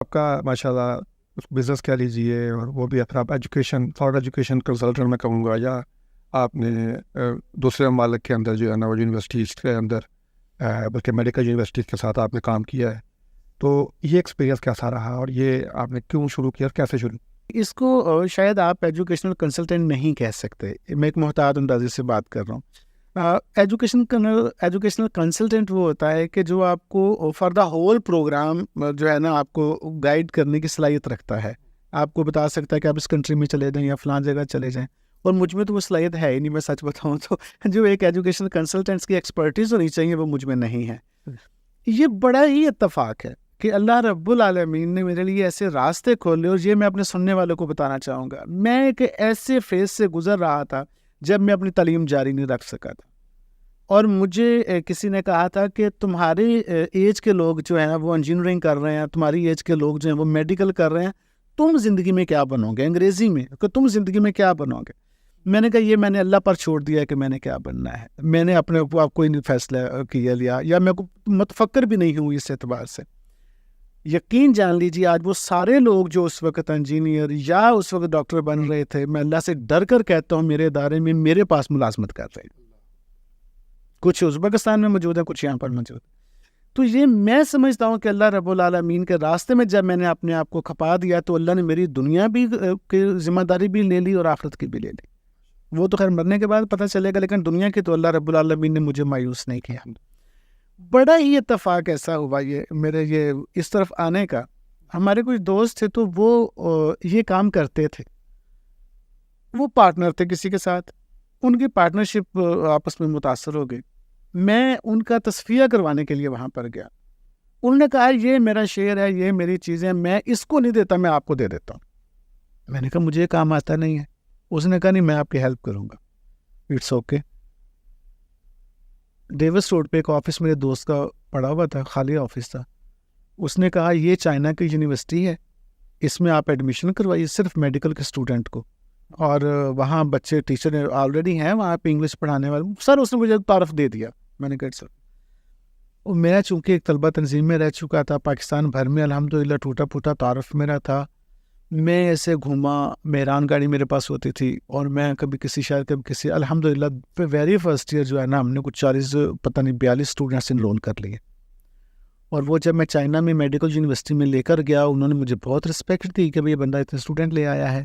آپ کا ماشاءاللہ بزنس کہہ لیجیے، اور وہ بھی آپ ایجوکیشن فار ایجوکیشن کنسلٹنٹ میں کہوں گا، یا آپ نے دوسرے ممالک کے اندر جو ہے نا وہ یونیورسٹیز کے اندر بلکہ میڈیکل یونیورسٹیز کے ساتھ آپ نے کام کیا ہے، تو یہ ایکسپیرینس کیسا رہا اور یہ آپ نے کیوں شروع کیا اور کیسے شروع؟ اس کو شاید آپ ایجوکیشنل کنسلٹنٹ نہیں کہہ سکتے، میں ایک محتاط اندازی سے بات کر رہا ہوں۔ ایجوکیشنل کنسلٹنٹ وہ ہوتا ہے کہ جو آپ کو فار دا ہول پروگرام جو ہے نا آپ کو گائیڈ کرنے کی صلاحیت رکھتا ہے، آپ کو بتا سکتا ہے کہ آپ اس کنٹری میں چلے جائیں یا فلان جگہ چلے جائیں، اور مجھ میں تو وہ صلاحیت ہے ہی نہیں، میں سچ بتاؤں تو جو ایک ایجوکیشنل کنسلٹنٹس کی ایکسپرٹیز ہونی چاہیے وہ مجھ میں نہیں ہے۔ یہ بڑا ہی اتفاق ہے کہ اللہ رب العالمین نے میرے لیے ایسے راستے کھولے، اور یہ میں اپنے سننے والوں کو بتانا چاہوں گا۔ میں ایک ایسے فیز سے گزر رہا تھا جب میں اپنی تعلیم جاری نہیں رکھ سکا تھا، اور مجھے کسی نے کہا تھا کہ تمہاری ایج کے لوگ جو ہیں وہ انجینئرنگ کر رہے ہیں، تمہاری ایج کے لوگ جو ہیں وہ میڈیکل کر رہے ہیں، تم زندگی میں کیا بنو گے؟ انگریزی میں کہ تم زندگی میں کیا بنو گے؟ میں نے کہا یہ میں نے اللہ پر چھوڑ دیا کہ میں نے کیا بننا ہے، میں نے اپنے اوپر کوئی نہیں فیصلہ کیا لیا، یا میں متفکر بھی نہیں ہوں اس اعتبار سے۔ یقین جان لیجیے آج وہ سارے لوگ جو اس وقت انجینئر یا اس وقت ڈاکٹر بن رہے تھے، میں اللہ سے ڈر کر کہتا ہوں میرے ادارے میں میرے پاس ملازمت کر رہے ہیں، کچھ ازبکستان میں موجود ہیں، کچھ یہاں پر موجود ہیں۔ تو یہ میں سمجھتا ہوں کہ اللہ رب العالمین کے راستے میں جب میں نے اپنے آپ کو کھپا دیا تو اللہ نے میری دنیا بھی کی ذمہ داری بھی لے لی اور آخرت کی بھی لے لی۔ وہ تو خیر مرنے کے بعد پتہ چلے گا، لیکن دنیا کی تو اللہ رب العالمین نے مجھے مایوس نہیں کیا۔ بڑا ہی اتفاق ایسا ہوا یہ میرے یہ اس طرف آنے کا۔ ہمارے کچھ دوست تھے تو وہ یہ کام کرتے تھے، وہ پارٹنر تھے کسی کے ساتھ، ان کی پارٹنرشپ آپس میں متاثر ہو گئی۔ میں ان کا تصفیہ کروانے کے لیے وہاں پر گیا، انہوں نے کہا یہ میرا شیئر ہے، یہ میری چیزیں، میں اس کو نہیں دیتا، میں آپ کو دے دیتا ہوں۔ میں نے کہا مجھے کام آتا نہیں ہے۔ اس نے کہا نہیں میں آپ کی ہیلپ کروں گا، اٹس اوکے۔ ڈیوس روڈ پہ ایک آفس میرے دوست کا پڑا ہوا تھا، خالی آفس تھا۔ اس نے کہا یہ چائنا کی یونیورسٹی ہے، اس میں آپ ایڈمیشن کروائیے صرف میڈیکل کے اسٹوڈنٹ کو، اور وہاں بچے ٹیچر آلریڈی ہیں وہاں پہ انگلش پڑھانے والے۔ سر اس نے مجھے تعارف دے دیا، میں نے کہا سر، اور میرا چونکہ ایک طلبہ تنظیم میں رہ چکا تھا پاکستان بھر میں، الحمدللہ ٹوٹا پھوٹا تعارف میرا تھا۔ میں ایسے گھوما، مہران گاڑی میرے پاس ہوتی تھی، اور میں کبھی کسی شہر کبھی کسی، الحمدللہ ویری فرسٹ ایئر جو ہے نا ہم نے کچھ 42 اسٹوڈنٹس انرول کر لیے۔ اور وہ جب میں چائنا میں میڈیکل یونیورسٹی میں لے کر گیا، انہوں نے مجھے بہت رسپیکٹ دی کہ یہ بندہ اتنے اسٹوڈنٹ لے آیا ہے۔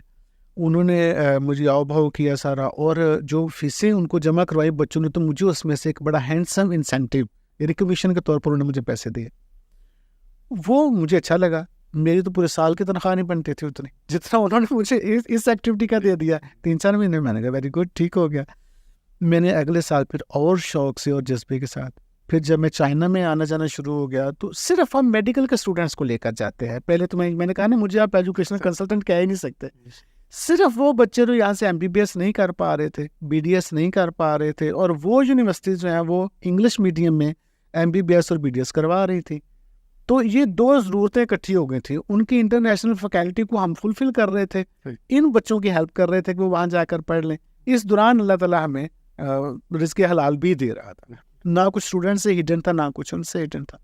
انہوں نے مجھے آؤ بھاؤ کیا سارا، اور جو فیسیں ان کو جمع کروائی بچوں نے، تو مجھے اس میں سے ایک بڑا ہینڈسم انسینٹیو ریکگنیشن کے طور پر انہوں نے مجھے پیسے دیے۔ وہ مجھے اچھا لگا، میری تو پورے سال کی تنخواہ نہیں بنتی تھی اتنی جتنا انہوں نے مجھے اس ایکٹیویٹی کا دے دیا 3-4 مہینے۔ میں نے کہا ویری گڈ، ٹھیک ہو گیا۔ میں نے اگلے سال پھر اور شوق سے اور جذبے کے ساتھ پھر جب میں چائنا میں آنا جانا شروع ہو گیا، تو صرف ہم میڈیکل کے اسٹوڈنٹس کو لے کر جاتے ہیں۔ پہلے تو میں نے کہا نا مجھے آپ ایجوکیشنل کنسلٹنٹ کہہ ہی نہیں سکتے۔ صرف وہ بچے جو یہاں سے MBBS نہیں کر پا رہے تھے، BDS نہیں کر پا رہے تھے، اور وہ یونیورسٹیز جو ہیں وہ انگلش میڈیم میں MBBS اور BDS کروا رہی تھی، تو یہ دو ضرورتیں اکٹھی ہو گئی تھی۔ ان کی انٹرنیشنل فیکلٹی کو ہم فلفل کر رہے تھے، ان بچوں کی ہیلپ کر رہے تھے کہ وہ وہاں جا کر پڑھ لیں۔ اس دوران اللہ تعالیٰ ہمیں رزق حلال بھی دے رہا تھا، نہ کچھ اسٹوڈنٹ سے ہڈن تھا، نہ کچھ ان سے ہڈن تھا۔